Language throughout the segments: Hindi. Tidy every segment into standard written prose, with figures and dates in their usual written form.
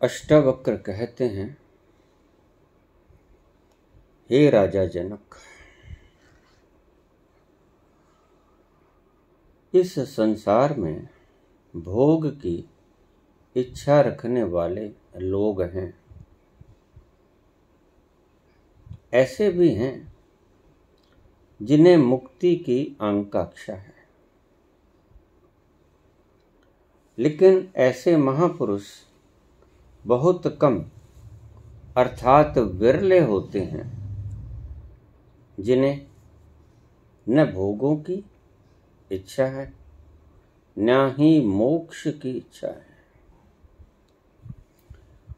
अष्टावक्र कहते हैं, हे राजा जनक, इस संसार में भोग की इच्छा रखने वाले लोग हैं। ऐसे भी हैं जिन्हें मुक्ति की आकांक्षा है, लेकिन ऐसे महापुरुष बहुत कम अर्थात विरले होते हैं जिन्हें न भोगों की इच्छा है न ही मोक्ष की इच्छा है।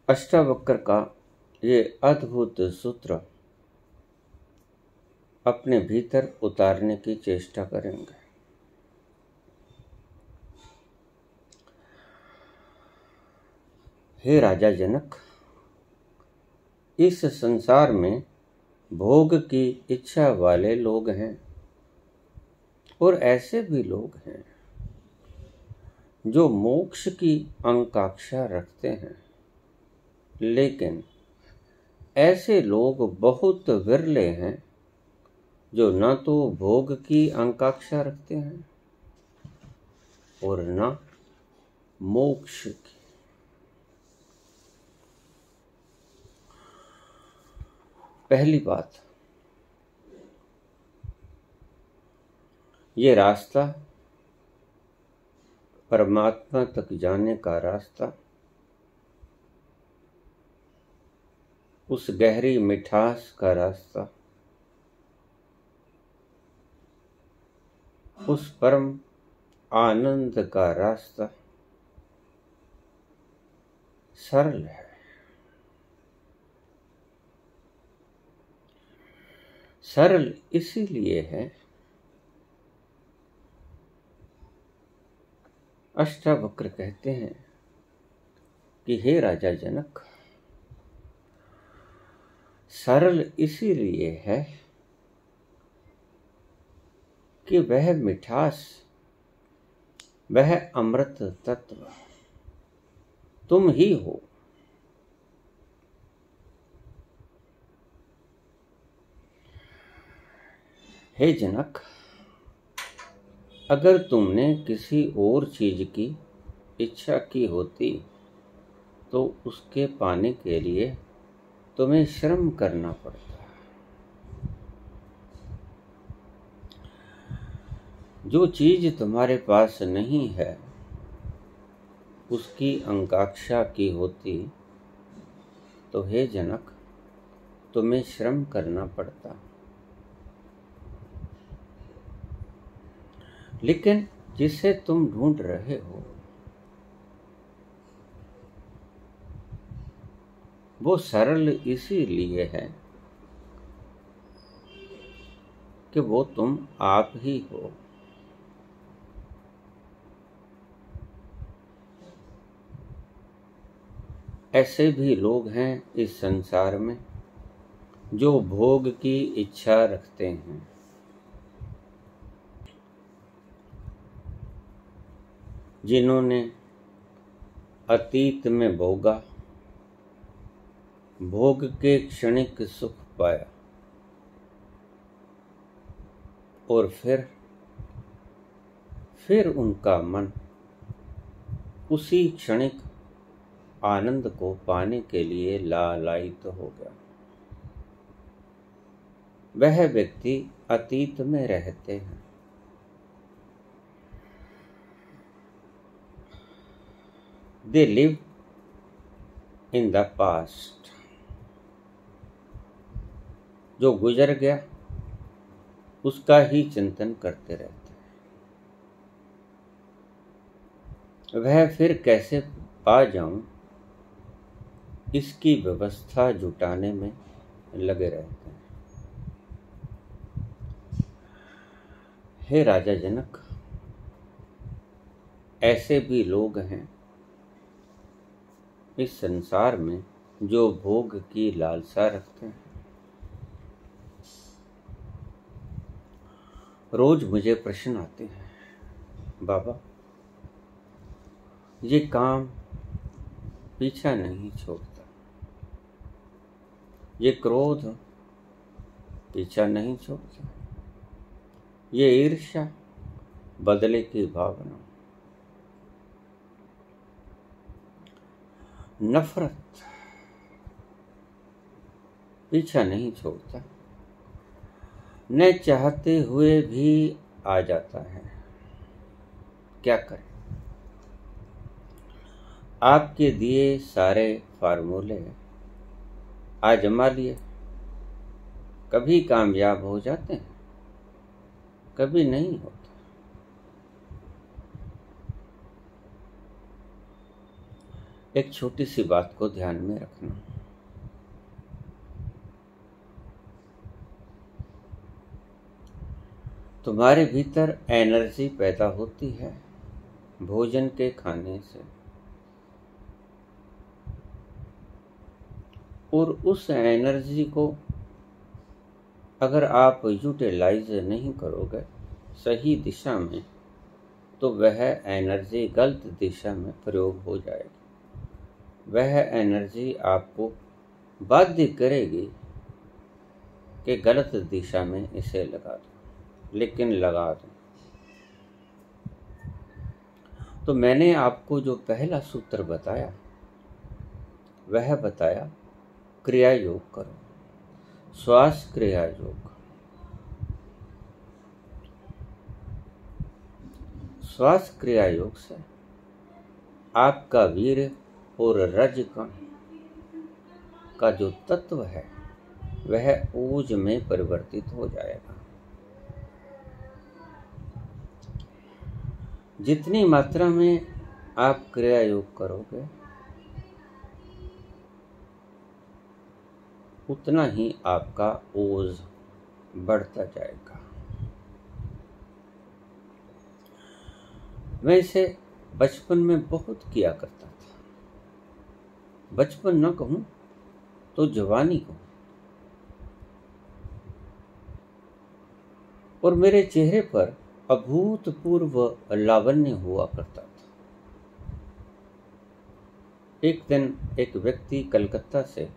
अष्टावक्र का ये अद्भुत सूत्र अपने भीतर उतारने की चेष्टा करेंगे। हे राजा जनक, इस संसार में भोग की इच्छा वाले लोग हैं और ऐसे भी लोग हैं जो मोक्ष की आकांक्षा रखते हैं, लेकिन ऐसे लोग बहुत विरले हैं जो न तो भोग की आकांक्षा रखते हैं और न मोक्ष की। पहली बात, ये रास्ता परमात्मा तक जाने का रास्ता, उस गहरी मिठास का रास्ता, उस परम आनंद का रास्ता सरल है। सरल इसीलिए है, अष्टावक्र कहते हैं कि हे राजा जनक, सरल इसीलिए है कि वह मिठास, वह अमृत तत्व तुम ही हो। हे जनक, अगर तुमने किसी और चीज की इच्छा की होती तो उसके पाने के लिए तुम्हें श्रम करना पड़ता। जो चीज तुम्हारे पास नहीं है उसकी आकांक्षा की होती तो हे जनक तुम्हें श्रम करना पड़ता, लेकिन जिसे तुम ढूंढ रहे हो वो सरल इसीलिए है कि वो तुम आप ही हो। ऐसे भी लोग हैं इस संसार में जो भोग की इच्छा रखते हैं, जिन्होंने अतीत में भोगा, भोग के क्षणिक सुख पाया और फिर उनका मन उसी क्षणिक आनंद को पाने के लिए लालायित हो गया। वह व्यक्ति अतीत में रहते हैं। They live in the past. जो गुजर गया उसका ही चिंतन करते रहते हैं। वह फिर कैसे पा जाऊं इसकी व्यवस्था जुटाने में लगे रहते हैं। हे राजा जनक, ऐसे भी लोग हैं इस संसार में जो भोग की लालसा रखते हैं। रोज मुझे प्रश्न आते हैं, बाबा ये काम पीछा नहीं छोड़ता, ये क्रोध पीछा नहीं छोड़ता, ये ईर्ष्या, बदले की भावना, नफरत पीछा नहीं छोड़ता, न चाहते हुए भी आ जाता है। क्या करें? आपके दिए सारे फार्मूले आजमा लिए, कभी कामयाब हो जाते हैं, कभी नहीं होता। एक छोटी सी बात को ध्यान में रखना, तुम्हारे भीतर एनर्जी पैदा होती है भोजन के खाने से, और उस एनर्जी को अगर आप यूटिलाइज नहीं करोगे सही दिशा में, तो वह एनर्जी गलत दिशा में प्रयोग हो जाएगी। वह एनर्जी आपको बाध्य करेगी कि गलत दिशा में इसे लगा दो, लेकिन लगा दो। तो मैंने आपको जो पहला सूत्र बताया वह बताया क्रिया योग करो, श्वास क्रिया योग। श्वास क्रिया योग से आपका वीर्य और रजकण का जो तत्व है वह ओज में परिवर्तित हो जाएगा। जितनी मात्रा में आप क्रिया योग करोगे उतना ही आपका ओज बढ़ता जाएगा। मैं इसे बचपन में बहुत किया करता था, बचपन न कहूं तो जवानी कहूं, और मेरे चेहरे पर अभूतपूर्व लावण्य हुआ करता था। एक दिन एक व्यक्ति कलकत्ता से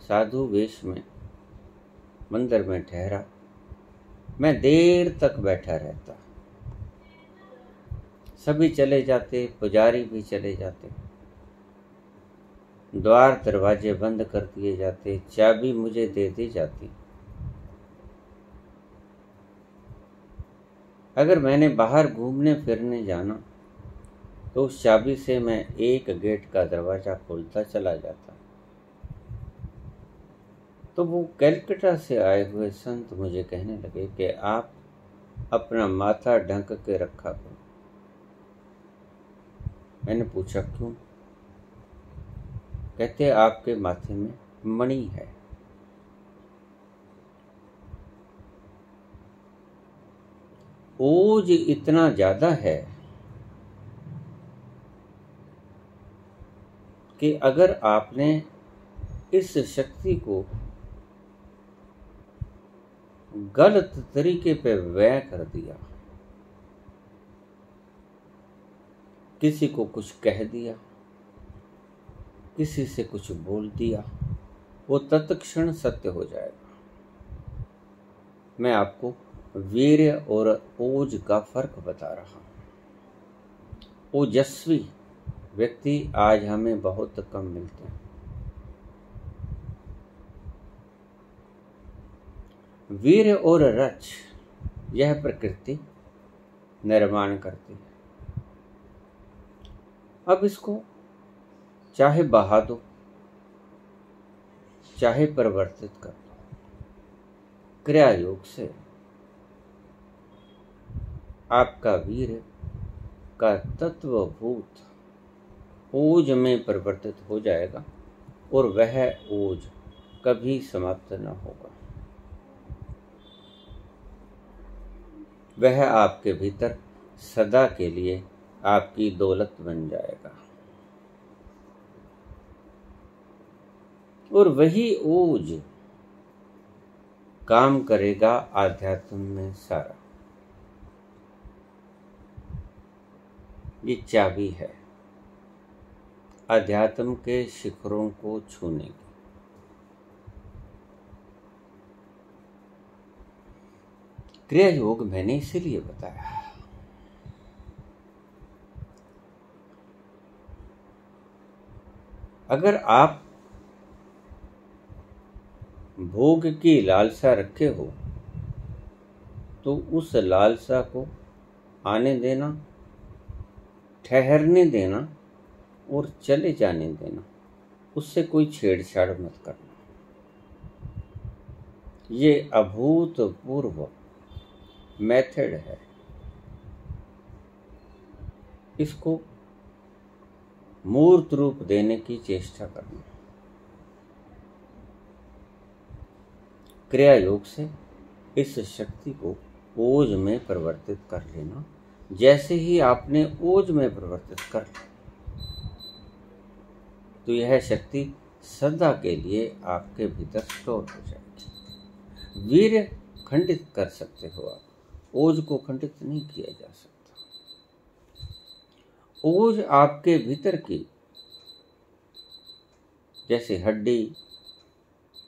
साधु वेश में मंदिर में ठहरा। मैं देर तक बैठा रहता, सभी चले जाते, पुजारी भी चले जाते, द्वार दरवाजे बंद कर दिए जाते, चाबी मुझे दे दी जाती। अगर मैंने बाहर घूमने फिरने जाना तो उस चाबी से मैं एक गेट का दरवाजा खोलता चला जाता। तो वो कलकत्ता से आए हुए संत मुझे कहने लगे कि आप अपना माथा ढक के रखा करो। मैंने पूछा क्यों? कहते आपके माथे में मणि है। ओज इतना ज्यादा है कि अगर आपने इस शक्ति को गलत तरीके पे व्यय कर दिया, किसी को कुछ कह दिया, किसी से कुछ बोल दिया, वो तत्क्षण सत्य हो जाएगा। मैं आपको वीर्य और ओज का फर्क बता रहा हूं। ओजस्वी व्यक्ति आज हमें बहुत कम मिलते हैं। वीर्य और रच यह प्रकृति निर्माण करती है। अब इसको चाहे बहा दो, चाहे परिवर्तित कर दो, क्रिया योग से आपका वीर्य का तत्वभूत ओज में परिवर्तित हो जाएगा और वह ओज कभी समाप्त न होगा। वह आपके भीतर सदा के लिए आपकी दौलत बन जाएगा, और वही ओज काम करेगा आध्यात्म में सारा। ये चाबी है, अध्यात्म के शिखरों को छूने की। क्रिया योग मैंने इसीलिए बताया। अगर आप भोग की लालसा रखे हो तो उस लालसा को आने देना, ठहरने देना और चले जाने देना। उससे कोई छेड़छाड़ मत करना। ये अभूतपूर्व मेथड है। इसको मूर्त रूप देने की चेष्टा करना। क्रिया योग से इस शक्ति को ओज में परिवर्तित कर लेना। जैसे ही आपने ओज में परिवर्तित कर तो यह शक्ति सदा के लिए आपके भीतर स्टोर हो जाएगी। वीर्य खंडित कर सकते हो आप, ओज को खंडित नहीं किया जा सकता। ओज आपके भीतर की जैसे हड्डी,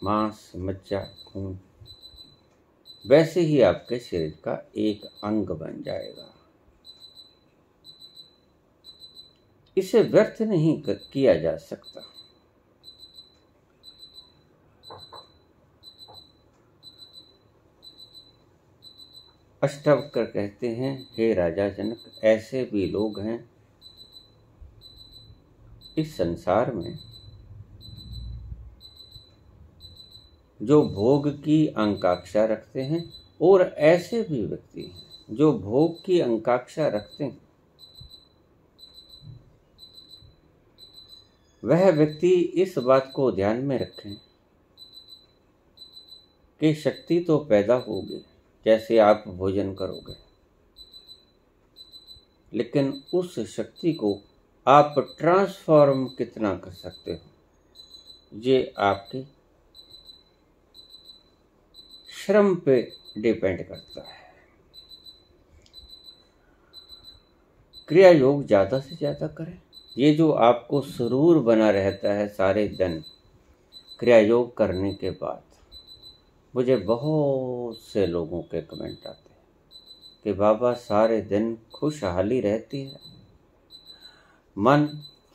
मांस, मज्जा, खून, वैसे ही आपके शरीर का एक अंग बन जाएगा। इसे व्यर्थ नहीं किया जा सकता। अष्टावक्र कहते हैं, हे राजा जनक, ऐसे भी लोग हैं इस संसार में जो भोग की आकांक्षा रखते हैं, और ऐसे भी व्यक्ति हैं जो भोग की आकांक्षा रखते हैं। वह व्यक्ति इस बात को ध्यान में रखें कि शक्ति तो पैदा होगी जैसे आप भोजन करोगे, लेकिन उस शक्ति को आप ट्रांसफॉर्म कितना कर सकते हो, ये आपके श्रम पे डिपेंड करता है। क्रिया योग ज्यादा से ज्यादा करें। ये जो आपको सुरूर बना रहता है सारे दिन क्रिया योग करने के बाद, मुझे बहुत से लोगों के कमेंट आते हैं कि बाबा सारे दिन खुशहाली रहती है, मन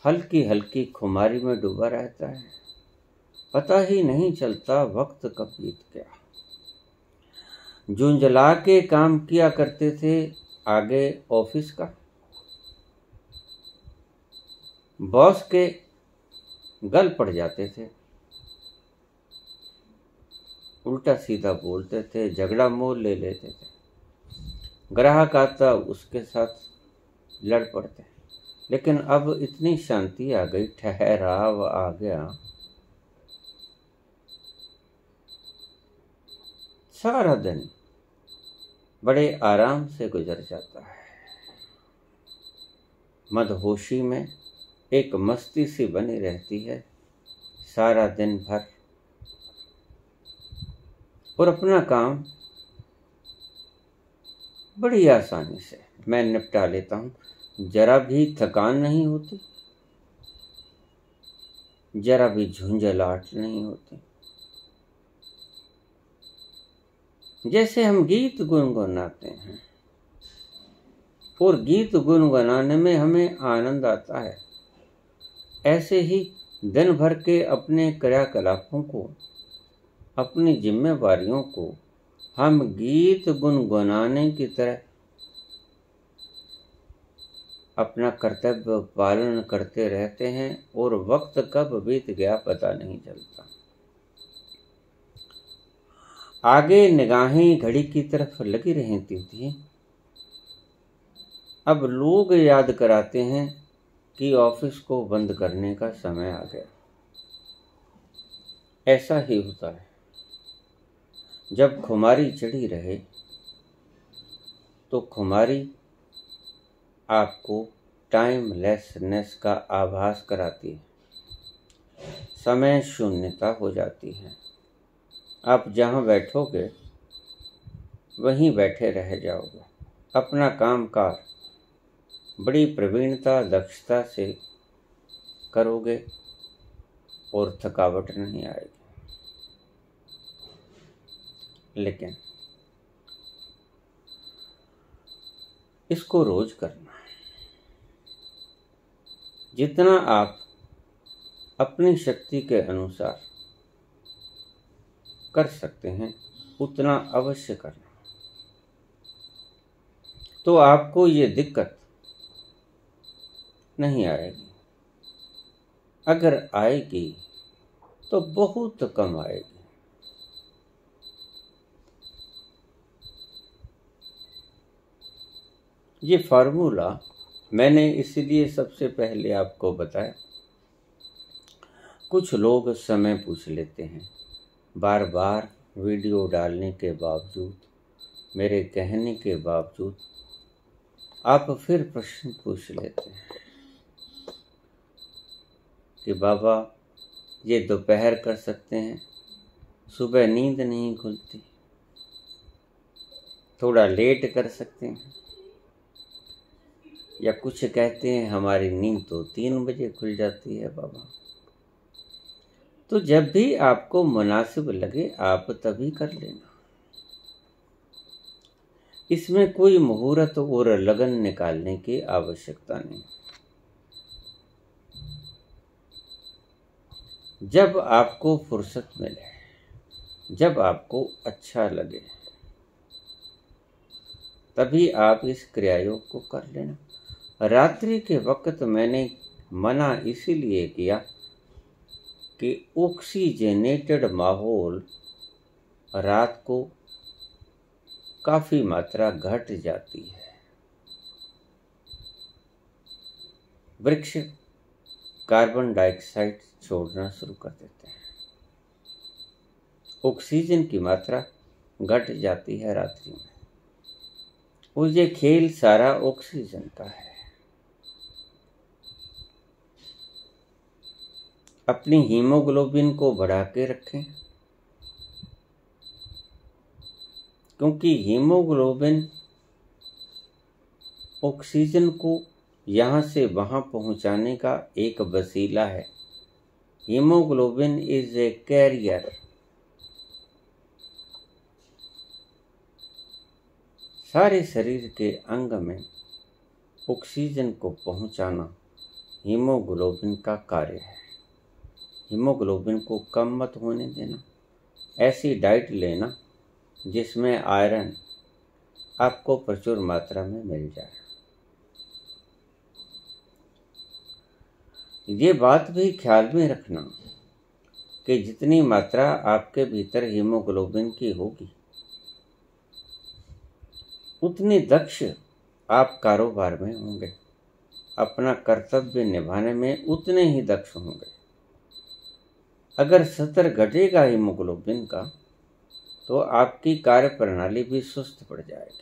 हल्की हल्की खुमारी में डूबा रहता है, पता ही नहीं चलता वक्त कब बीत गया। झुंझला के काम किया करते थे आगे ऑफिस का, बॉस के गल पड़ जाते थे, उल्टा सीधा बोलते थे, झगड़ा मोल ले लेते थे, ग्राहक आता उसके साथ लड़ पड़ते। लेकिन अब इतनी शांति आ गई, ठहराव आ गया, सारा दिन बड़े आराम से गुजर जाता है। मदहोशी में एक मस्ती सी बनी रहती है सारा दिन भर, और अपना काम बड़ी आसानी से मैं निपटा लेता हूँ। जरा भी थकान नहीं होती, जरा भी झुंझलाहट नहीं होती। जैसे हम गीत गुनगुनाते हैं और गीत गुनगुनाने में हमें आनंद आता है, ऐसे ही दिन भर के अपने क्रियाकलापों को, अपनी जिम्मेवारियों को हम गीत गुनगुनाने की तरह अपना कर्तव्य पालन करते रहते हैं, और वक्त कब बीत गया पता नहीं चलता। आगे निगाहें घड़ी की तरफ लगी रहती थी, अब लोग याद कराते हैं कि ऑफिस को बंद करने का समय आ गया। ऐसा ही होता है, जब खुमारी चढ़ी रहे तो खुमारी आपको टाइमलेसनेस का आभास कराती है, समय शून्यता हो जाती है। आप जहाँ बैठोगे वहीं बैठे रह जाओगे, अपना काम काज बड़ी प्रवीणता, दक्षता से करोगे और थकावट नहीं आएगी। लेकिन इसको रोज करना। जितना आप अपनी शक्ति के अनुसार कर सकते हैं उतना अवश्य करना। तो आपको ये दिक्कत नहीं आएगी। अगर आएगी तो बहुत कम आएगी। ये फार्मूला मैंने इसलिए सबसे पहले आपको बताया। कुछ लोग समय पूछ लेते हैं, बार बार वीडियो डालने के बावजूद, मेरे कहने के बावजूद आप फिर प्रश्न पूछ लेते हैं कि बाबा ये दोपहर कर सकते हैं, सुबह नींद नहीं खुलती, थोड़ा लेट कर सकते हैं, या कुछ कहते हैं हमारी नींद तो 3 बजे खुल जाती है बाबा। तो जब भी आपको मुनासिब लगे आप तभी कर लेना। इसमें कोई मुहूर्त और लगन निकालने की आवश्यकता नहीं। जब आपको फुर्सत मिले, जब आपको अच्छा लगे, तभी आप इस क्रियायोग को कर लेना। रात्रि के वक्त मैंने मना इसीलिए किया कि ऑक्सीजनेटेड माहौल रात को काफ़ी मात्रा घट जाती है। वृक्ष कार्बन डाइऑक्साइड छोड़ना शुरू कर देते हैं, ऑक्सीजन की मात्रा घट जाती है रात्रि में, और ये खेल सारा ऑक्सीजन का है। अपनी हीमोग्लोबिन को बढ़ा के रखें, क्योंकि हीमोग्लोबिन ऑक्सीजन को यहाँ से वहाँ पहुँचाने का एक वसीला है। Haemoglobin is a carrier. सारे शरीर के अंग में ऑक्सीजन को पहुँचाना हीमोग्लोबिन का कार्य है। हीमोग्लोबिन को कम मत होने देना। ऐसी डाइट लेना जिसमें आयरन आपको प्रचुर मात्रा में मिल जाए। ये बात भी ख्याल में रखना कि जितनी मात्रा आपके भीतर हीमोग्लोबिन की होगी, उतने दक्ष आप कारोबार में होंगे, अपना कर्तव्य निभाने में उतने ही दक्ष होंगे। अगर स्तर घटेगा हीमोग्लोबिन का तो आपकी कार्य प्रणाली भी सुस्त पड़ जाएगी।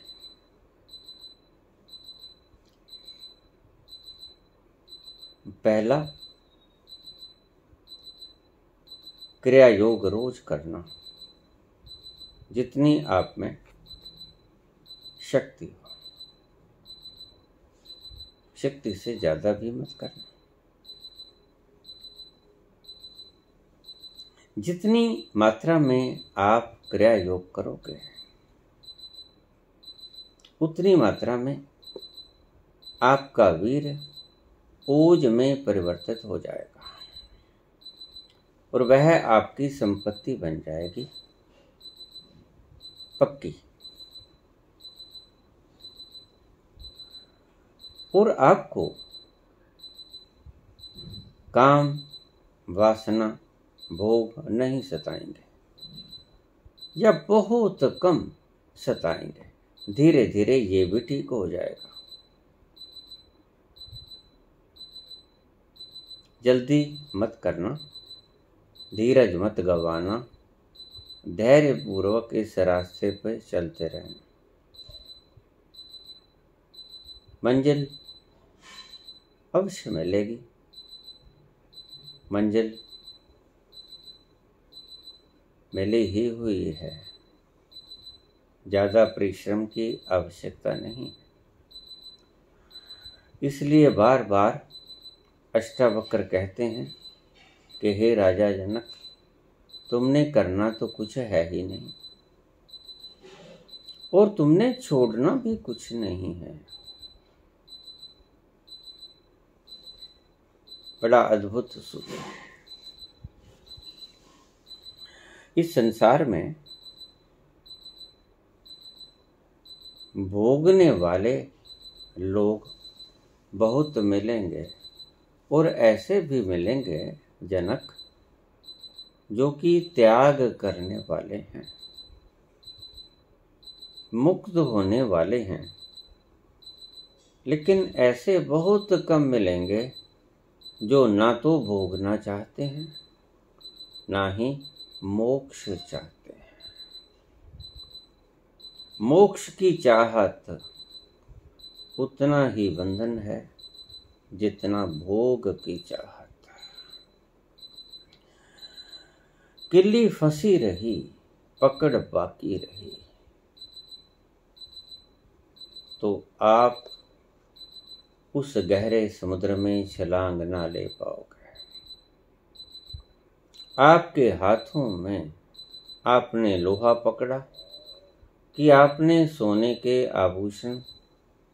पहला, क्रिया योग रोज करना, जितनी आप में शक्ति हो। शक्ति से ज्यादा भी मत करना। जितनी मात्रा में आप क्रिया योग करोगे उतनी मात्रा में आपका वीर ओज में परिवर्तित हो जाएगा और वह आपकी संपत्ति बन जाएगी पक्की। और आपको काम, वासना, भोग नहीं सताएंगे या बहुत कम सताएंगे। धीरे धीरे ये भी ठीक हो जाएगा। जल्दी मत करना, धीरज मत गंवाना, धैर्य पूर्वक इस रास्ते पर चलते रहना। मंजिल अवश्य मिलेगी। मंजिल मिली ही हुई है। ज़्यादा परिश्रम की आवश्यकता नहीं। इसलिए बार बार अष्टावक्र कहते हैं कि हे राजा जनक, तुमने करना तो कुछ है ही नहीं और तुमने छोड़ना भी कुछ नहीं है। बड़ा अद्भुत सूत्र। इस संसार में भोगने वाले लोग बहुत मिलेंगे और ऐसे भी मिलेंगे जनक जो कि त्याग करने वाले हैं, मुक्त होने वाले हैं, लेकिन ऐसे बहुत कम मिलेंगे जो ना तो भोगना चाहते हैं ना ही मोक्ष चाहते हैं। मोक्ष की चाहत उतना ही बंधन है जितना भोग की चाहत। किल्ली फंसी रही, पकड़ बाकी रही, तो आप उस गहरे समुद्र में छलांग ना ले पाओगे। आपके हाथों में आपने लोहा पकड़ा कि आपने सोने के आभूषण,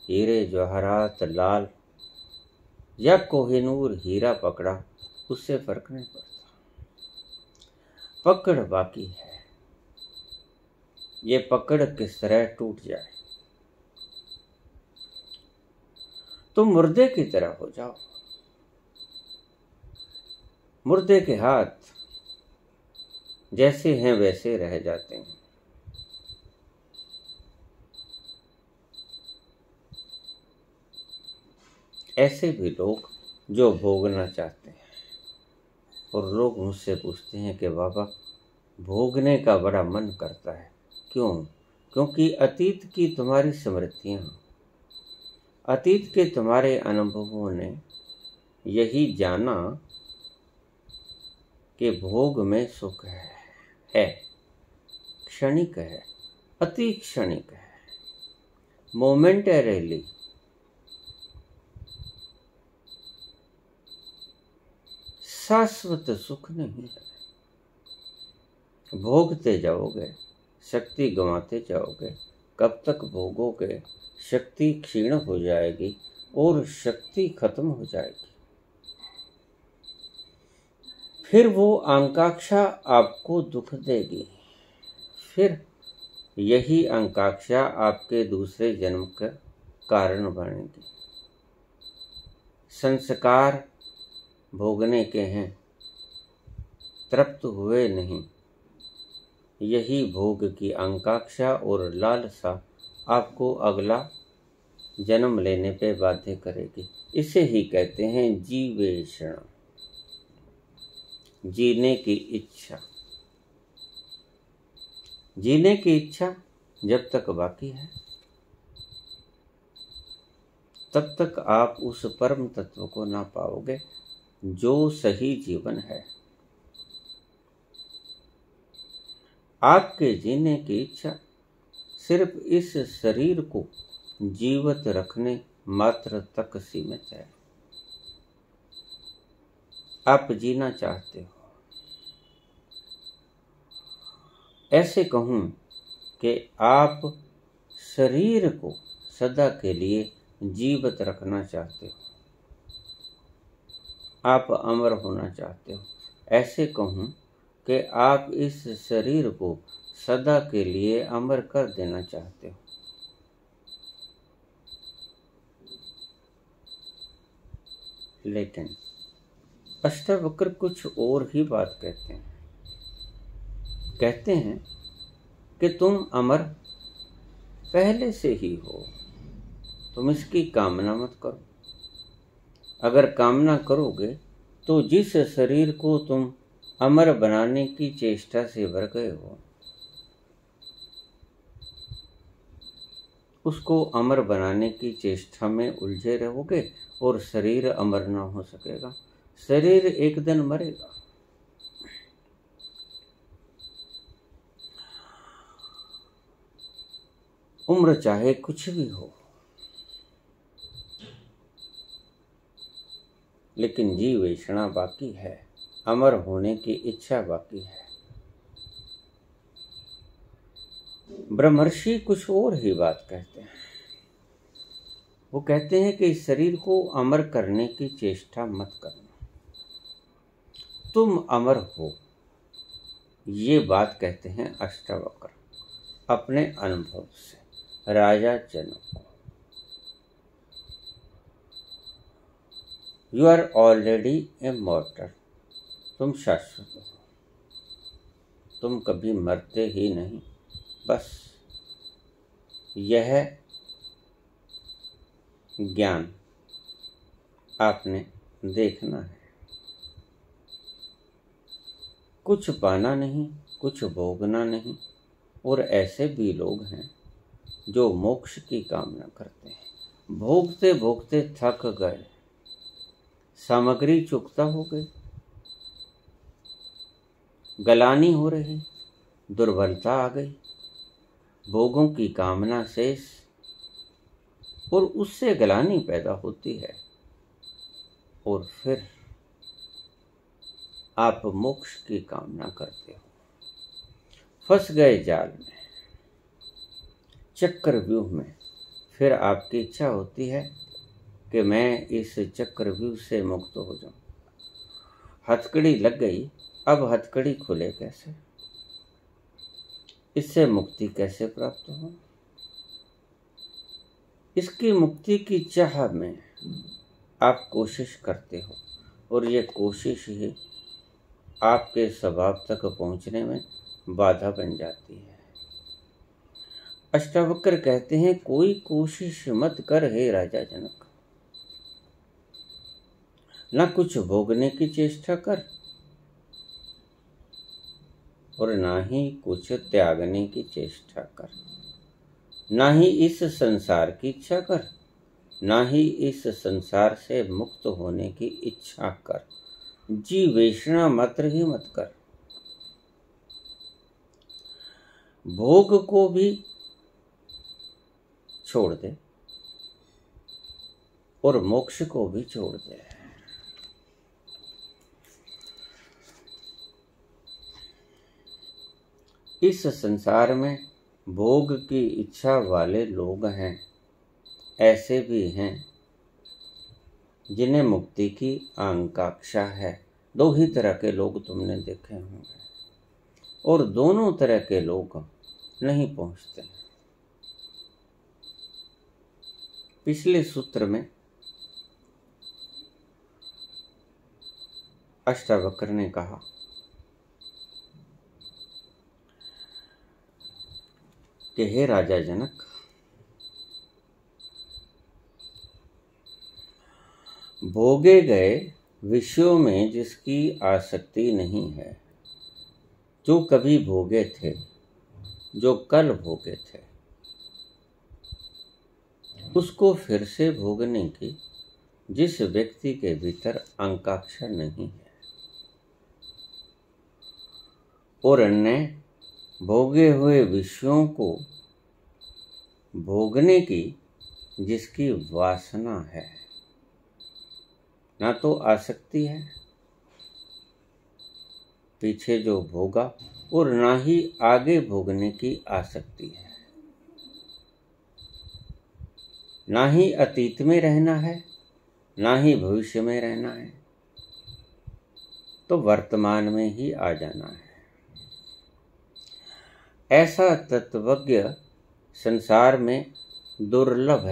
हीरे जवाहरात, लाल या कोहिनूर हीरा पकड़ा, उससे फर्क नहीं पड़ता। पकड़ बाकी है। ये पकड़ किस तरह टूट जाए। तुम मुर्दे की तरह हो जाओ। मुर्दे के हाथ जैसे हैं वैसे रह जाते हैं। ऐसे भी लोग जो भोगना चाहते हैं और लोग मुझसे पूछते हैं कि बाबा भोगने का बड़ा मन करता है, क्यों? क्योंकि अतीत की तुम्हारी स्मृतियां, अतीत के तुम्हारे अनुभवों ने यही जाना कि भोग में सुख है, क्षणिक है, अति क्षणिक है, मोमेंटरीली। शाश्वत सुख नहीं है। भोगते जाओगे, शक्ति गंवाते जाओगे। कब तक भोगोगे? शक्ति क्षीण हो जाएगी और शक्ति खत्म हो जाएगी। फिर वो आकांक्षा आपको दुख देगी। फिर यही आकांक्षा आपके दूसरे जन्म का कारण बनेगी। संस्कार भोगने के हैं, तृप्त हुए नहीं। यही भोग की आकांक्षा और लालसा आपको अगला जन्म लेने पे बाध्य करेगी। इसे ही कहते हैं जीवेषण, जीने की इच्छा। जीने की इच्छा जब तक बाकी है तब तक आप उस परम तत्व को ना पाओगे जो सही जीवन है। आपके जीने की इच्छा सिर्फ इस शरीर को जीवित रखने मात्र तक सीमित है। आप जीना चाहते हो। ऐसे कहूं कि आप शरीर को सदा के लिए जीवित रखना चाहते हो। आप अमर होना चाहते हो। ऐसे कहूं कि आप इस शरीर को सदा के लिए अमर कर देना चाहते हो। लेकिन अष्टावक्र कुछ और ही बात कहते हैं। कहते हैं कि तुम अमर पहले से ही हो, तुम इसकी कामना मत करो। अगर कामना करोगे तो जिस शरीर को तुम अमर बनाने की चेष्टा से भर गए हो, उसको अमर बनाने की चेष्टा में उलझे रहोगे और शरीर अमर ना हो सकेगा। शरीर एक दिन मरेगा। उम्र चाहे कुछ भी हो, लेकिन जीवेषणा बाकी है, अमर होने की इच्छा बाकी है। ब्रह्मर्षि कुछ और ही बात कहते हैं। वो कहते हैं कि इस शरीर को अमर करने की चेष्टा मत करना, तुम अमर हो। ये बात कहते हैं अष्टावक्र अपने अनुभव से राजा जनक को। यू आर ऑलरेडी इमॉर्टल, तुम शाश्वत हो, तुम कभी मरते ही नहीं। बस यह ज्ञान आपने देखना है। कुछ पाना नहीं, कुछ भोगना नहीं। और ऐसे भी लोग हैं जो मोक्ष की कामना करते हैं, भोगते भोगते थक गए, सामग्री चुकता हो गई, गलानी हो रही, दुर्बलता आ गई, भोगों की कामना शेष, और उससे गलानी पैदा होती है, और फिर आप मोक्ष की कामना करते हो। फंस गए जाल में, चक्रव्यूह में। फिर आपकी इच्छा होती है कि मैं इस चक्रव्यूह से मुक्त हो जाऊं। हथकड़ी लग गई, अब हथकड़ी खुले कैसे, इससे मुक्ति कैसे प्राप्त हो। इसकी मुक्ति की चाह में आप कोशिश करते हो, और ये कोशिश ही आपके स्वभाव तक पहुंचने में बाधा बन जाती है। अष्टावक्र कहते हैं कोई कोशिश मत कर हे राजा जनक, ना कुछ भोगने की चेष्टा कर और ना ही कुछ त्यागने की चेष्टा कर, ना ही इस संसार की इच्छा कर, ना ही इस संसार से मुक्त होने की इच्छा कर। जीवेषणा मात्र ही मत कर। भोग को भी छोड़ दे और मोक्ष को भी छोड़ दे। इस संसार में भोग की इच्छा वाले लोग हैं, ऐसे भी हैं जिन्हें मुक्ति की आकांक्षा है। दो ही तरह के लोग तुमने देखे होंगे, और दोनों तरह के लोग नहीं पहुंचते। पिछले सूत्र में अष्टावक्र ने कहा कि हे राजा जनक, भोगे गए विषयों में जिसकी आसक्ति नहीं है, जो कभी भोगे थे, जो कल भोगे थे, उसको फिर से भोगने की जिस व्यक्ति के भीतर आकांक्षा नहीं है, और अन्य भोगे हुए विषयों को भोगने की जिसकी वासना है, ना तो आसक्ति है पीछे जो भोगा, और ना ही आगे भोगने की आसक्ति है, ना ही अतीत में रहना है, ना ही भविष्य में रहना है, तो वर्तमान में ही आ जाना है। ऐसा तत्वज्ञ संसार में दुर्लभ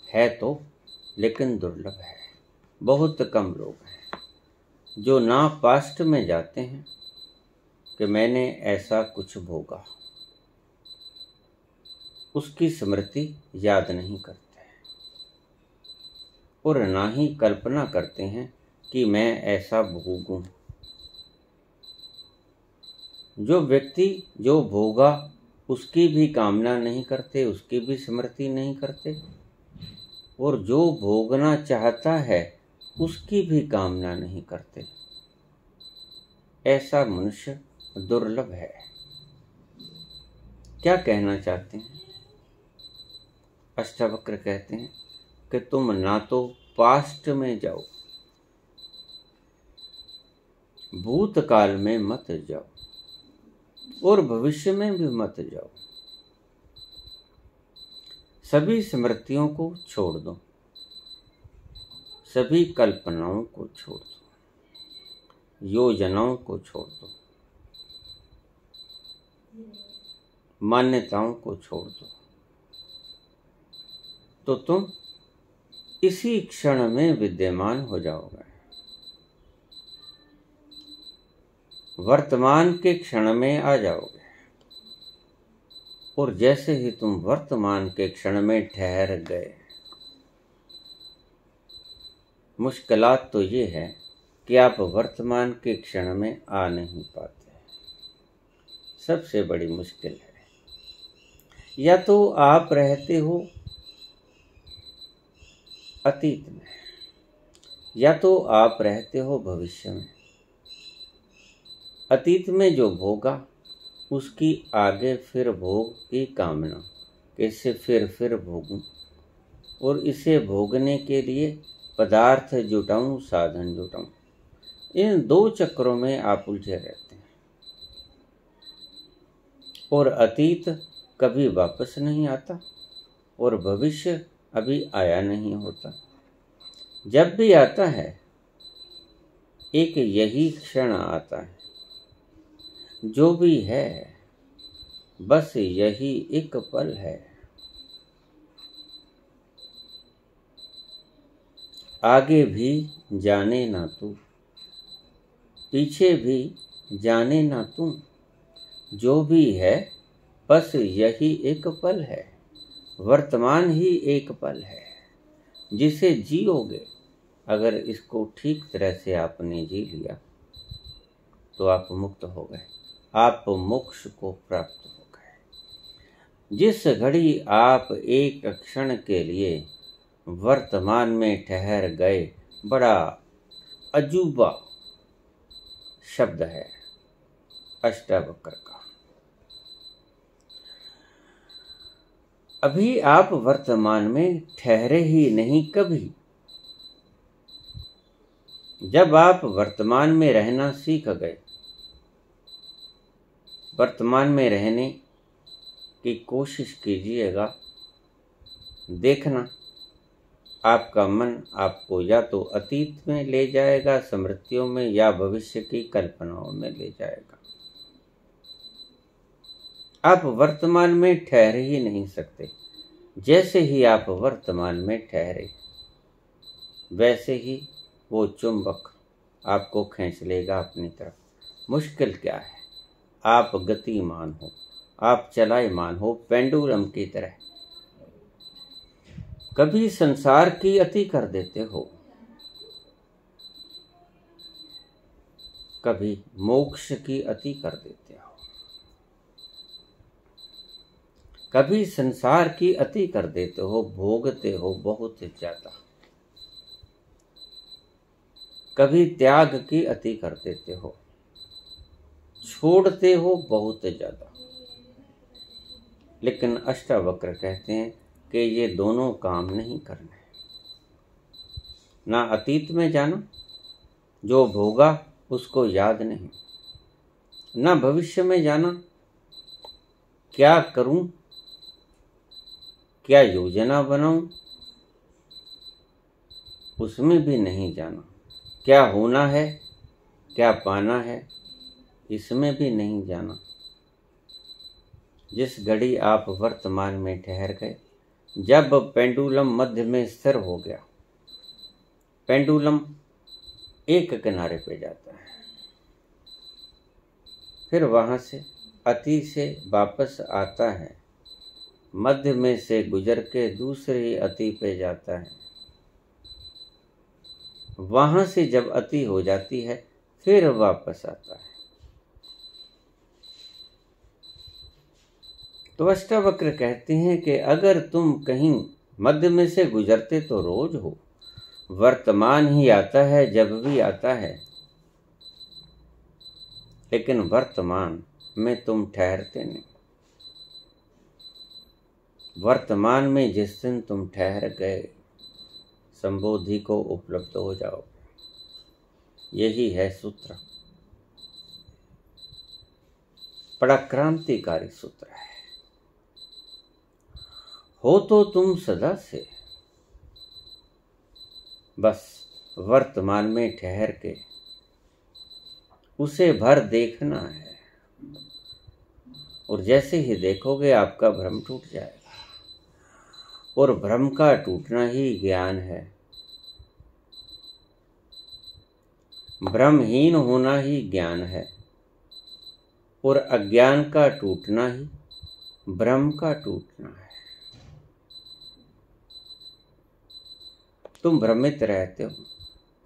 है तो, लेकिन दुर्लभ है। बहुत कम लोग हैं जो ना पास्ट में जाते हैं कि मैंने ऐसा कुछ भोगा, उसकी स्मृति याद नहीं करते, और ना ही कल्पना करते हैं कि मैं ऐसा भोगूं। जो व्यक्ति जो भोगा उसकी भी कामना नहीं करते, उसकी भी स्मृति नहीं करते, और जो भोगना चाहता है उसकी भी कामना नहीं करते। ऐसा मनुष्य दुर्लभ है। क्या कहना चाहते हैं? अष्टावक्र कहते हैं कि तुम ना तो पास्ट में जाओ, भूतकाल में मत जाओ और भविष्य में भी मत जाओ। सभी स्मृतियों को छोड़ दो, सभी कल्पनाओं को छोड़ दो, योजनाओं को छोड़ दो, मान्यताओं को छोड़ दो, तो तुम इसी क्षण में विद्यमान हो जाओगे। वर्तमान के क्षण में आ जाओगे और जैसे ही तुम वर्तमान के क्षण में ठहर गए, मुश्किलात तो ये है कि आप वर्तमान के क्षण में आ नहीं पाते। सबसे बड़ी मुश्किल है। या तो आप रहते हो अतीत में, या तो आप रहते हो भविष्य में। अतीत में जो भोगा उसकी आगे फिर भोग की कामना, कैसे फिर भोगूं और इसे भोगने के लिए पदार्थ जुटाऊं, साधन जुटाऊं। इन दो चक्रों में आप उलझे रहते हैं और अतीत कभी वापस नहीं आता और भविष्य अभी आया नहीं होता। जब भी आता है एक यही क्षण आता है, जो भी है बस यही एक पल है। आगे भी जाने ना तू, पीछे भी जाने ना तू, जो भी है बस यही एक पल है। वर्तमान ही एक पल है जिसे जियोगे। अगर इसको ठीक तरह से आपने जी लिया तो आप मुक्त हो गए, आप मोक्ष को प्राप्त हो गए। जिस घड़ी आप एक क्षण के लिए वर्तमान में ठहर गए, बड़ा अजूबा शब्द है अष्टावक्र का। अभी आप वर्तमान में ठहरे ही नहीं कभी। जब आप वर्तमान में रहना सीख गए, वर्तमान में रहने की कोशिश कीजिएगा। देखना आपका मन आपको या तो अतीत में ले जाएगा, स्मृतियों में, या भविष्य की कल्पनाओं में ले जाएगा। आप वर्तमान में ठहर ही नहीं सकते। जैसे ही आप वर्तमान में ठहरे, वैसे ही वो चुंबक आपको खींच लेगा अपनी तरफ। मुश्किल क्या है? आप गतिमान हो, आप चलायमान हो, पेंडुलम की तरह। कभी संसार की अति कर देते हो, कभी मोक्ष की अति कर देते हो। कभी संसार की अति कर देते हो, भोगते हो बहुत ज्यादा। कभी त्याग की अति कर देते हो, छोड़ते हो बहुत ज्यादा। लेकिन अष्टावक्र कहते हैं कि ये दोनों काम नहीं करने। ना अतीत में जाना, जो भोगा उसको याद नहीं। ना भविष्य में जाना, क्या करूं, क्या योजना बनाऊं, उसमें भी नहीं जाना। क्या होना है, क्या पाना है, इसमें भी नहीं जाना। जिस घड़ी आप वर्तमान में ठहर गए, जब पेंडुलम मध्य में स्थिर हो गया, पेंडुलम एक किनारे पे जाता है, फिर वहां से अति से वापस आता है, मध्य में से गुजर के दूसरी अति पे जाता है। वहां से जब अति हो जाती है फिर वापस आता है। तो अष्टावक्र कहते हैं कि अगर तुम कहीं मध्य में से गुजरते तो रोज हो। वर्तमान ही आता है जब भी आता है, लेकिन वर्तमान में तुम ठहरते नहीं। वर्तमान में जिस दिन तुम ठहर गए, संबोधि को उपलब्ध हो जाओगे। यही है सूत्र। बड़ा क्रांतिकारी सूत्र है। हो तो तुम सदा से, बस वर्तमान में ठहर के उसे भर देखना है, और जैसे ही देखोगे आपका भ्रम टूट जाएगा, और भ्रम का टूटना ही ज्ञान है। भ्रमहीन होना ही ज्ञान है, और अज्ञान का टूटना ही भ्रम का टूटना है। तुम भ्रमित रहते हो,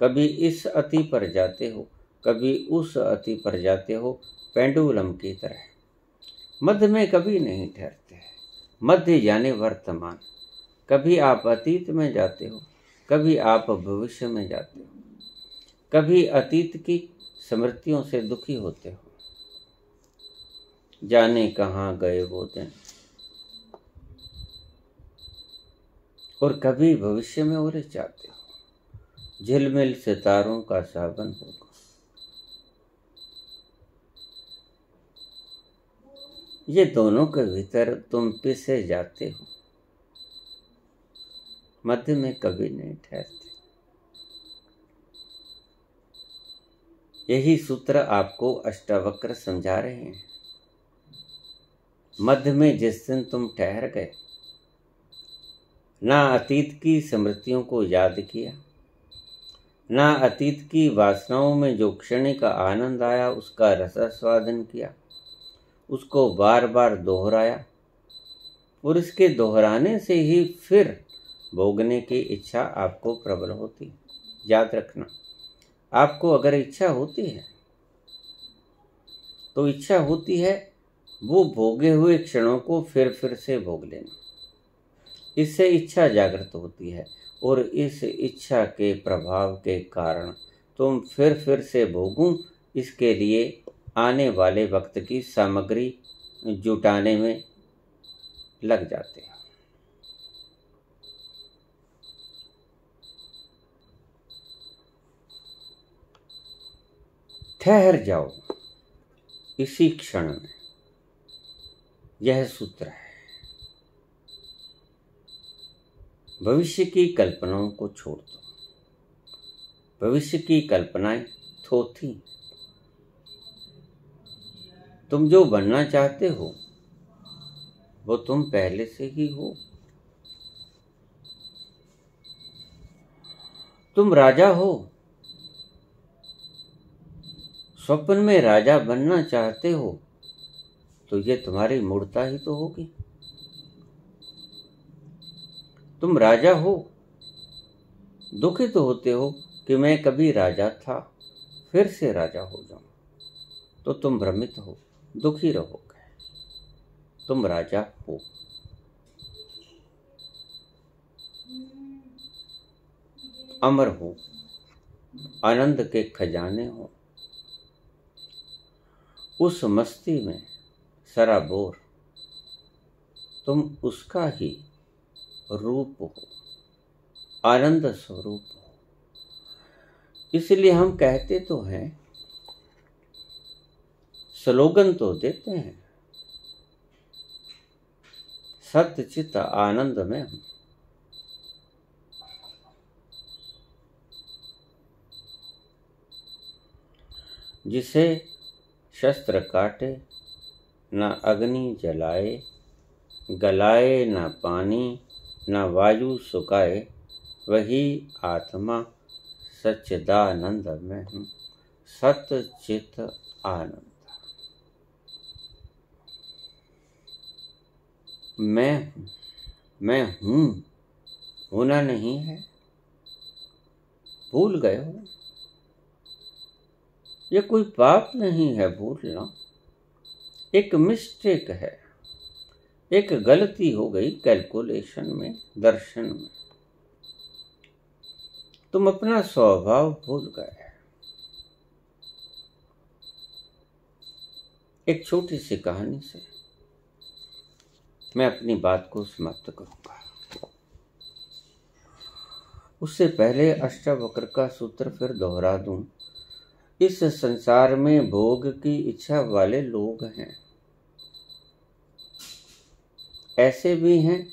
कभी इस अति पर जाते हो, कभी उस अति पर जाते हो, पेंडुलम की तरह मध्य में कभी नहीं ठहरते। मध्य यानी वर्तमान। कभी आप अतीत में जाते हो, कभी आप भविष्य में जाते हो, कभी अतीत की स्मृतियों से दुखी होते हो, जाने कहाँ गए वो दिन, और कभी भविष्य में उलझ जाते हो, झिलमिल सितारों का सावन होगा। ये दोनों के भीतर तुम पिसे जाते हो, मध्य में कभी नहीं ठहरते। यही सूत्र आपको अष्टावक्र समझा रहे हैं। मध्य में जिस दिन तुम ठहर गए, ना अतीत की स्मृतियों को याद किया, ना अतीत की वासनाओं में जो क्षणिक आनंद आया उसका रसास्वादन किया, उसको बार बार दोहराया, और इसके दोहराने से ही फिर भोगने की इच्छा आपको प्रबल होती। याद रखना, आपको अगर इच्छा होती है तो इच्छा होती है वो भोगे हुए क्षणों को फिर से भोग लेना। इससे इच्छा जागृत होती है, और इस इच्छा के प्रभाव के कारण तुम फिर से भोगूं, इसके लिए आने वाले वक्त की सामग्री जुटाने में लग जाते हैं। ठहर जाओ इसी क्षण में, यह सूत्र है। भविष्य की कल्पनाओं को छोड़ दो। भविष्य की कल्पनाएं थोथी। तुम जो बनना चाहते हो वो तुम पहले से ही हो। तुम राजा हो, स्वप्न में राजा बनना चाहते हो तो ये तुम्हारी मूर्ता ही तो होगी। तुम राजा हो, दुखित होते हो कि मैं कभी राजा था, फिर से राजा हो जाऊं, तो तुम भ्रमित हो, दुखी रहोगे। तुम राजा हो। अमर हो, आनंद के खजाने हो, उस मस्ती में सराबोर, तुम उसका ही रूप हो, आनंद स्वरूप हो। इसलिए हम कहते तो हैं, स्लोगन तो देते हैं, सत्य चित्त आनंद में हूं। जिसे शस्त्र काटे ना अग्नि जलाए, गलाए ना पानी ना वायु सुखाए, वही आत्मा सच्चिदानंद में हूँ। सत्य चित्त आनंद। मैं हूँ होना नहीं है। भूल गए हो, ये कोई पाप नहीं है भूलना, एक मिस्टेक है, एक गलती हो गई कैलकुलेशन में, दर्शन में। तुम अपना स्वभाव भूल गए। एक छोटी सी कहानी से मैं अपनी बात को समाप्त करूंगा। उससे पहले अष्टावक्र का सूत्र फिर दोहरा दूं। इस संसार में भोग की इच्छा वाले लोग हैं, ऐसे भी हैं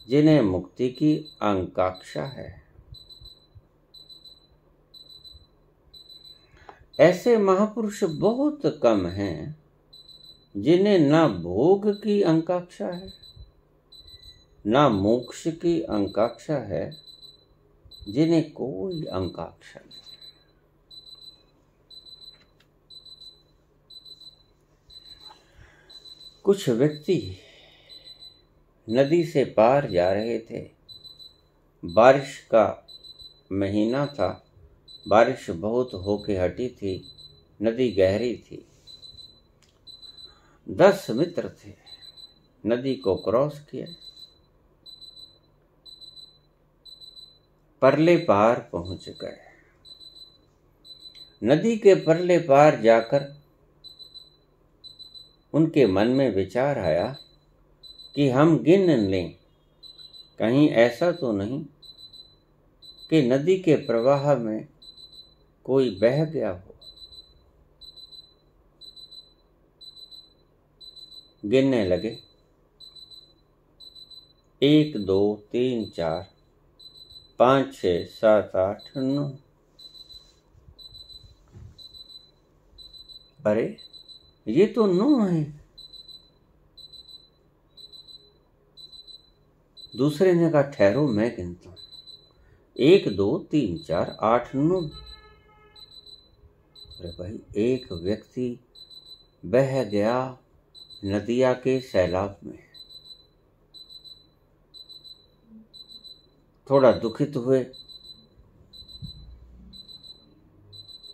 जिन्हें मुक्ति की आकांक्षा है। ऐसे महापुरुष बहुत कम हैं जिन्हें ना भोग की आकांक्षा है, ना मोक्ष की आकांक्षा है, जिन्हें कोई आकांक्षा नहीं। कुछ व्यक्ति नदी से पार जा रहे थे। बारिश का महीना था, बारिश बहुत होके हटी थी, नदी गहरी थी। 10 मित्र थे, नदी को क्रॉस किया, परले पार पहुंच गए। नदी के परले पार जाकर उनके मन में विचार आया कि हम गिन लें, कहीं ऐसा तो नहीं कि नदी के प्रवाह में कोई बह गया हो। गिनने लगे, 1 2 3 4 5 6 7 8 9। अरे ये तो 9 है। दूसरे ने कहा ठहरो मैं गिनता हूं, 1 2 3 4 8 9। अरे भाई, एक व्यक्ति बह गया नदिया के सैलाब में। थोड़ा दुखित हुए।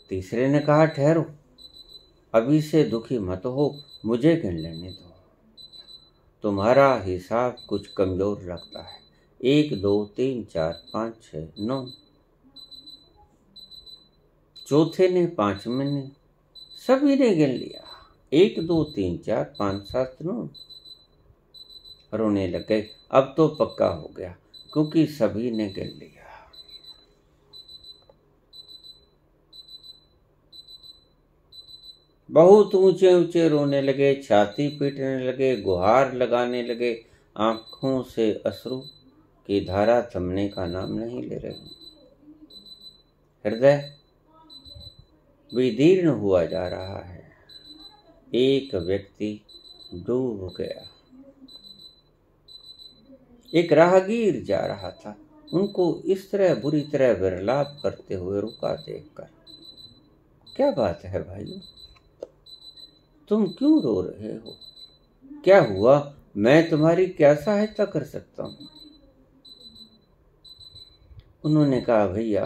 तीसरे ने कहा ठहरो, अभी से दुखी मत हो, मुझे गिन लेने दो, तुम्हारा हिसाब कुछ कमजोर लगता है। 1 2 3 4 5 6 9। चौथे ने, पांचवें ने, सभी ने गिन लिया, 1 2 3 4 5 7 9। रोने लगे। अब तो पक्का हो गया क्योंकि सभी ने गिन लिया। बहुत ऊंचे ऊंचे रोने लगे, छाती पीटने लगे, गुहार लगाने लगे। आंखों से अश्रु की धारा थमने का नाम नहीं ले रही। हृदय विदीर्ण हुआ जा रहा है। एक व्यक्ति डूब गया। एक राहगीर जा रहा था, उनको इस तरह बुरी तरह विरलाप करते हुए रुका देखकर, क्या बात है भाई, तुम क्यों रो रहे हो? क्या हुआ? मैं तुम्हारी क्या सहायता कर सकता हूं? उन्होंने कहा भैया,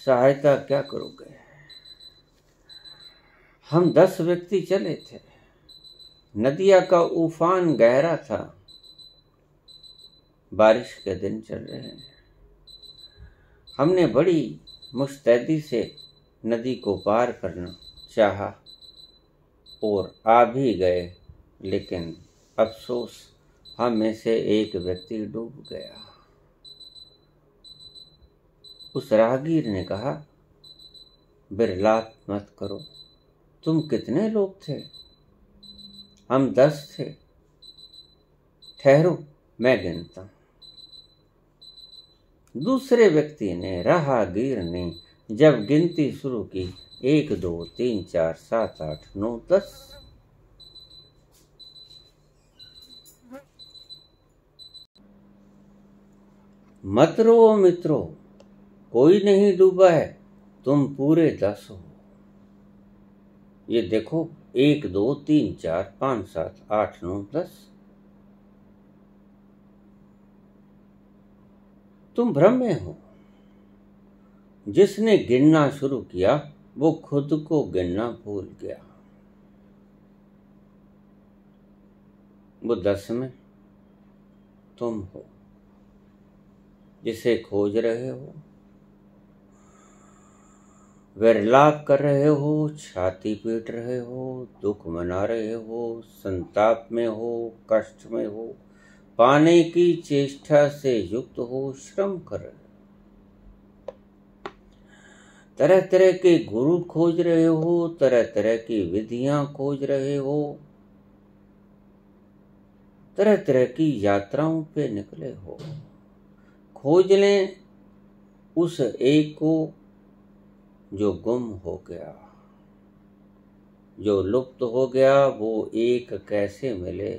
सहायता क्या करोगे, हम 10 व्यक्ति चले थे, नदिया का उफान गहरा था, बारिश के दिन चल रहे हैं, हमने बड़ी मुस्तैदी से नदी को पार करना चाहा और आ भी गए, लेकिन अफसोस हम में से एक व्यक्ति डूब गया। उस राहगीर ने कहा, विरलाप मत करो, तुम कितने लोग थे? हम 10 थे। ठहरो मैं गिनता हूं। दूसरे व्यक्ति ने, राहगीर ने जब गिनती शुरू की, 1 2 3 4 7 8 9 10। मत रो मित्रों, कोई नहीं डूबा है, तुम पूरे 10 हो। ये देखो, 1 2 3 4 5 7 8 9 10। तुम भ्रम में हो। जिसने गिनना शुरू किया वो खुद को गिनना भूल गया। वो 10 में तुम हो, जिसे खोज रहे हो, विरलाप कर रहे हो, छाती पीट रहे हो, दुख मना रहे हो, संताप में हो, कष्ट में हो, पाने की चेष्टा से युक्त हो, श्रम कर रहे हो, तरह तरह के गुरु खोज रहे हो, तरह तरह की विधियां खोज रहे हो, तरह तरह की यात्राओं पे निकले हो। खोज लें उस एक को जो गुम हो गया, जो लुप्त हो गया। वो एक कैसे मिले?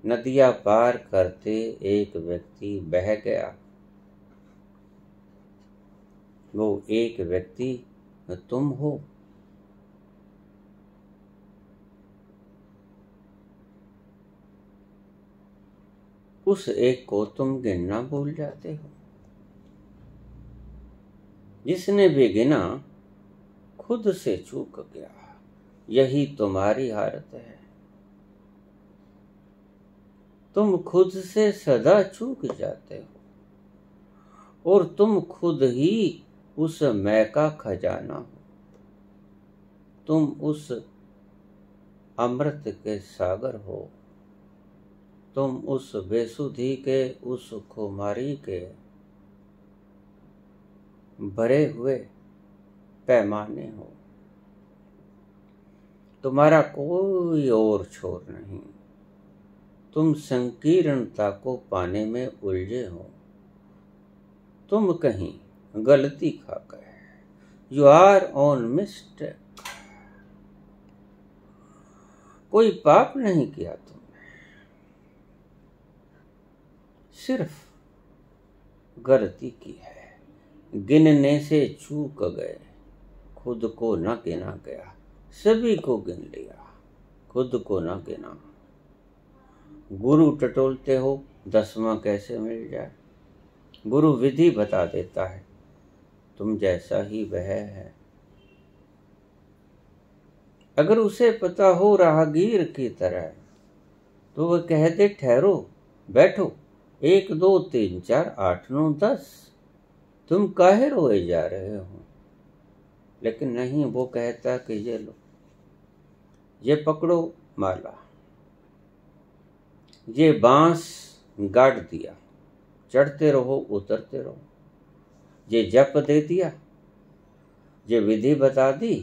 नदियां पार करते एक व्यक्ति बह गया। वो एक व्यक्ति तुम हो। उस एक को तुम गिनना भूल जाते हो। जिसने भी गिना खुद से चूक गया। यही तुम्हारी हालत है। तुम खुद से सदा चूक जाते हो और तुम खुद ही उस मैं का खजाना हो। तुम उस अमृत के सागर हो। तुम उस बेसुधी के, उस खुमारी के भरे हुए पैमाने हो। तुम्हारा कोई और छोर नहीं। तुम संकीर्णता को पाने में उलझे हो। तुम कहीं गलती खा गए। You are on mistake. कोई पाप नहीं किया तुमने, सिर्फ गलती की है। गिनने से चूक गए। खुद को न गिना गया। सभी को गिन लिया, खुद को न गिना। गुरु टटोलते हो 10वां कैसे मिल जाए। गुरु विधि बता देता है, तुम जैसा ही वह है। अगर उसे पता हो राहगीर की तरह, तो वह कह दे ठहरो, बैठो, 1 2 3 4 8 9 10। तुम काहे रोए जा रहे हो? लेकिन नहीं, वो कहता कि ये लो, ये पकड़ो माला, ये बांस गाड़ दिया, चढ़ते रहो उतरते रहो। ये जप दे दिया, ये विधि बता दी,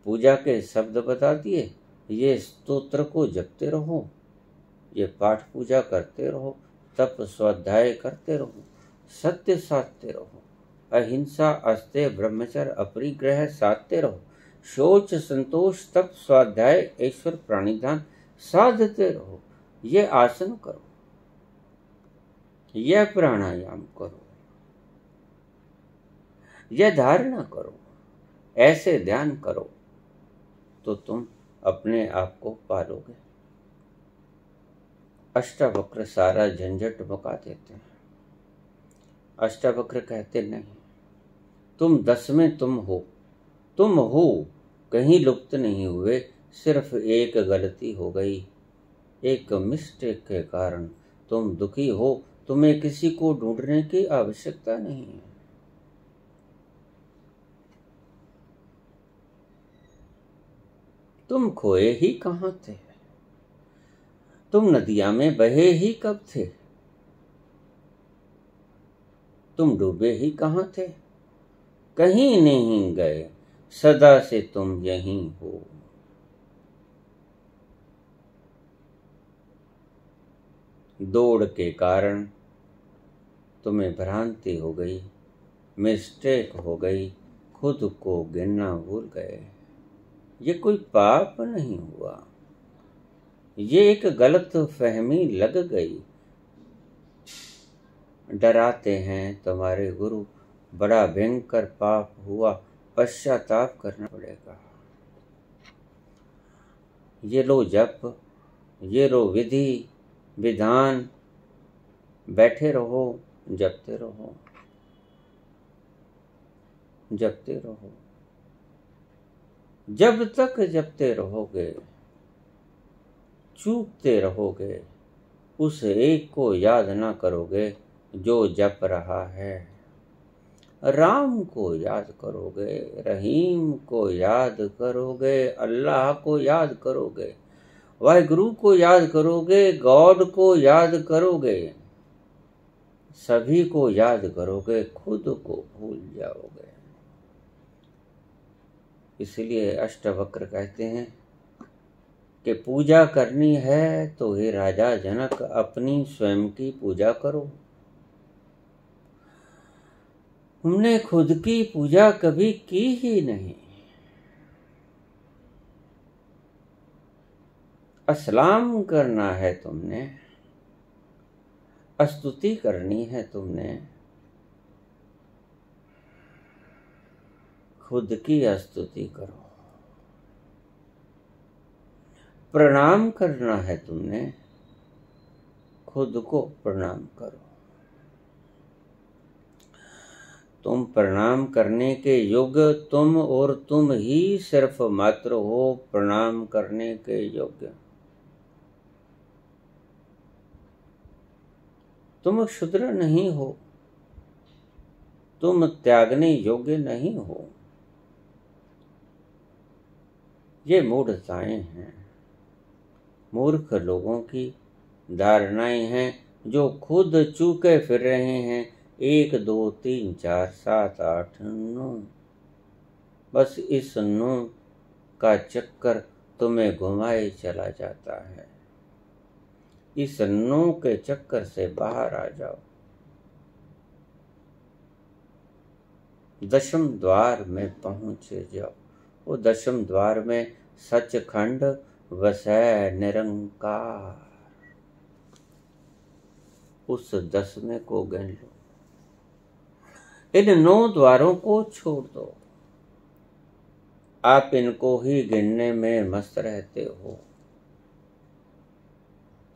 पूजा के शब्द बता दिए, ये स्तोत्र को जपते रहो, ये पाठ पूजा करते रहो, तप स्वाध्याय करते रहो, सत्य साधते रहो, अहिंसा अस्तेय ब्रह्मचर्य अपरिग्रह साधते रहो, शौच संतोष तप स्वाध्याय ईश्वर प्राणिधान साधते रहो। ये आसन करो, यह प्राणायाम करो, यह धारणा करो, ऐसे ध्यान करो, तो तुम अपने आप को पालोगे। अष्टावक्र सारा झंझट मुका देते हैं। अष्टावक्र कहते नहीं, तुम 10 में तुम हो, कहीं लुप्त नहीं हुए। सिर्फ एक गलती हो गई, एक मिस्टेक के कारण तुम दुखी हो। तुम्हें किसी को ढूंढने की आवश्यकता नहीं है। तुम खोए ही कहां थे? तुम नदियां में बहे ही कब थे? तुम डूबे ही कहां थे? कहीं नहीं गए, सदा से तुम यहीं हो। दौड़ के कारण तुम्हें भ्रांति हो गई, मिस्टेक हो गई, खुद को गिनना भूल गए। ये कोई पाप नहीं हुआ, ये एक गलत फहमी लग गई। डराते हैं तुम्हारे गुरु, बड़ा भयंकर पाप हुआ, पश्चाताप करना पड़ेगा। ये लो जप, ये लो विधि विधान, बैठे रहो, जपते रहो, जपते रहो। जब तक जपते रहोगे, चूकते रहोगे, उस एक को याद ना करोगे जो जप रहा है। राम को याद करोगे, रहीम को याद करोगे, अल्लाह को याद करोगे, वाहिगुरु को याद करोगे, गॉड को याद करोगे, सभी को याद करोगे, खुद को भूल जाओगे। इसलिए अष्टावक्र कहते हैं, कि पूजा करनी है तो हे राजा जनक अपनी स्वयं की पूजा करो। हमने खुद की पूजा कभी की ही नहीं। असलाम करना है तुमने, स्तुति करनी है तुमने, खुद की स्तुति करो। प्रणाम करना है तुमने, खुद को प्रणाम करो। तुम प्रणाम करने के योग्य तुम और तुम ही सिर्फ मात्र हो प्रणाम करने के योग्य। तुम क्षुद्र नहीं हो, तुम त्यागने योग्य नहीं हो। ये मूढ़ताएं हैं, मूर्ख लोगों की धारणाएं हैं जो खुद चूके फिर रहे हैं। 1 2 3 4 7 8 9, बस इस 9 का चक्कर तुम्हें घुमाए चला जाता है। इस 9 के चक्कर से बाहर आ जाओ। 10वें द्वार में पहुंच जाओ। वो 10वें द्वार में सचखंड वसै निरंकार, उस 10वें को गिन लो। इन 9 द्वारों को छोड़ दो। आप इनको ही गिनने में मस्त रहते हो।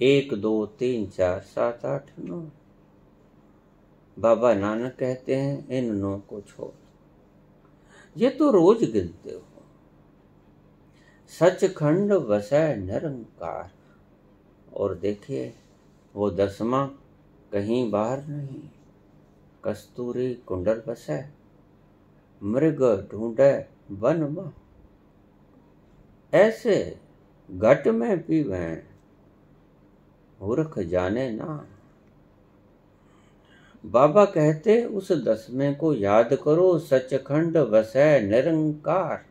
1 2 3 4 7 8 9। बाबा नानक कहते हैं इन 9 को छोड़। ये तो रोज गिनते हो। सचखंड वसै निरंकार। और देखिए वो 10वां कहीं बाहर नहीं। कस्तूरी कुंडल बसै, मृग ढूंढे वन में। ऐसे घट में पीवें, मूर्ख जाने ना। बाबा कहते उस 10वें को याद करो, सचखंड वसै निरंकार।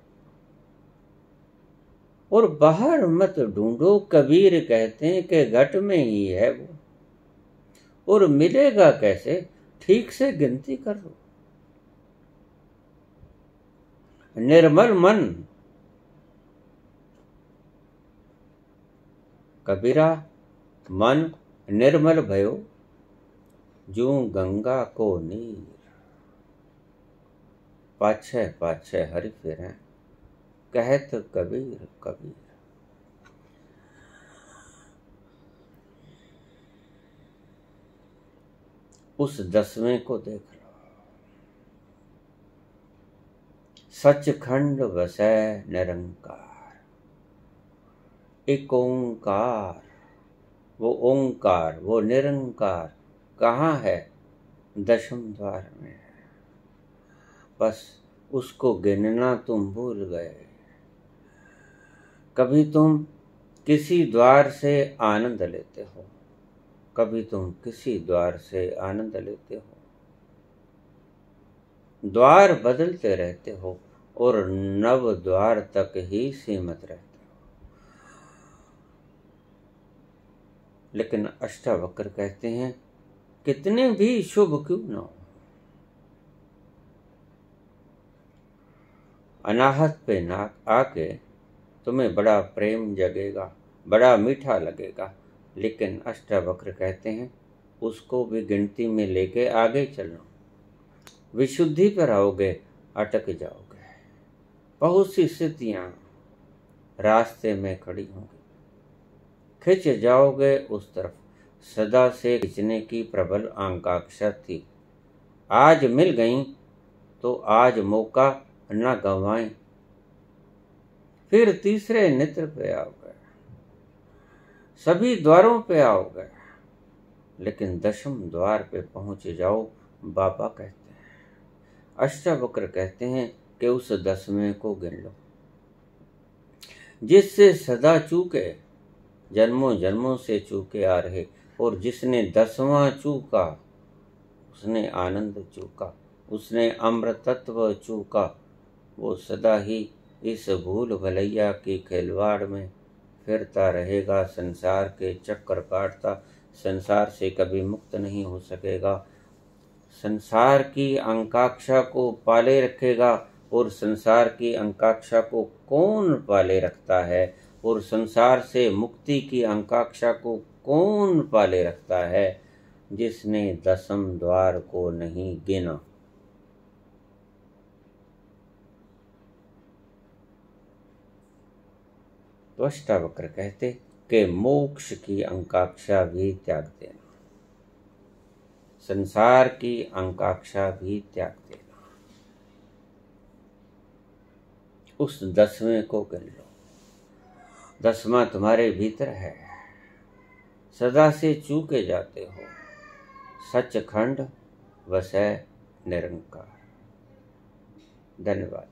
और बाहर मत ढूंढो। कबीर कहते हैं कि घट में ही है वो। और मिलेगा कैसे? ठीक से गिनती कर लो। निर्मल मन। कबीरा मन निर्मल भयो, जूं गंगा को नीर। पाछे पाछे हरि फिरें, कहत कबीर कबीर। उस 10वें को देख लो। सचखंड वसै निरंकार। एक ओंकार, वो ओंकार, वो निरंकार कहाँ है? 10वें द्वार में है। बस उसको गिनना तुम भूल गए। कभी तुम किसी द्वार से आनंद लेते हो, कभी तुम किसी द्वार से आनंद लेते हो। द्वार बदलते रहते हो और 9 द्वार तक ही सीमित रहते हो। लेकिन अष्टावक्र कहते हैं कितने भी शुभ क्यों न हो, अनाहत पे ना आके तुम्हें बड़ा प्रेम जगेगा, बड़ा मीठा लगेगा। लेकिन अष्टावक्र कहते हैं उसको भी गिनती में लेके आगे चलना। विशुद्धि पर आओगे अटक जाओगे। बहुत सी स्थितियां रास्ते में खड़ी होंगी, खिंच जाओगे उस तरफ। सदा से खिंचने की प्रबल आकांक्षा थी, आज मिल गई तो आज मौका न गंवाएं। फिर तीसरे नेत्र पे आओ गए, सभी द्वारों पे आओ गए, लेकिन 10वें द्वार पे पहुंच जाओ। बाबा कहते हैं, अष्टावक्र कहते हैं कि उस 10वें को गिन लो, जिससे सदा चूके, जन्मों जन्मों से चूके आ रहे। और जिसने 10वां चूका उसने आनंद चूका, उसने अमृतत्व चूका। वो सदा ही इस भूल भलैया की खिलवाड़ में फिरता रहेगा, संसार के चक्कर काटता, संसार से कभी मुक्त नहीं हो सकेगा। संसार की आकांक्षा को पाले रखेगा, और संसार की आकांक्षा को कौन पाले रखता है, और संसार से मुक्ति की आकांक्षा को कौन पाले रखता है? जिसने 10वें द्वार को नहीं गिना। तो अष्टावक्र कहते कि मोक्ष की आकांक्षा भी त्याग देना, संसार की आकांक्षा भी त्याग देना, उस 10वें को गिन लो। 10वां तुम्हारे भीतर है, सदा से चूके जाते हो। सचखंड वसै निरंकार। धन्यवाद।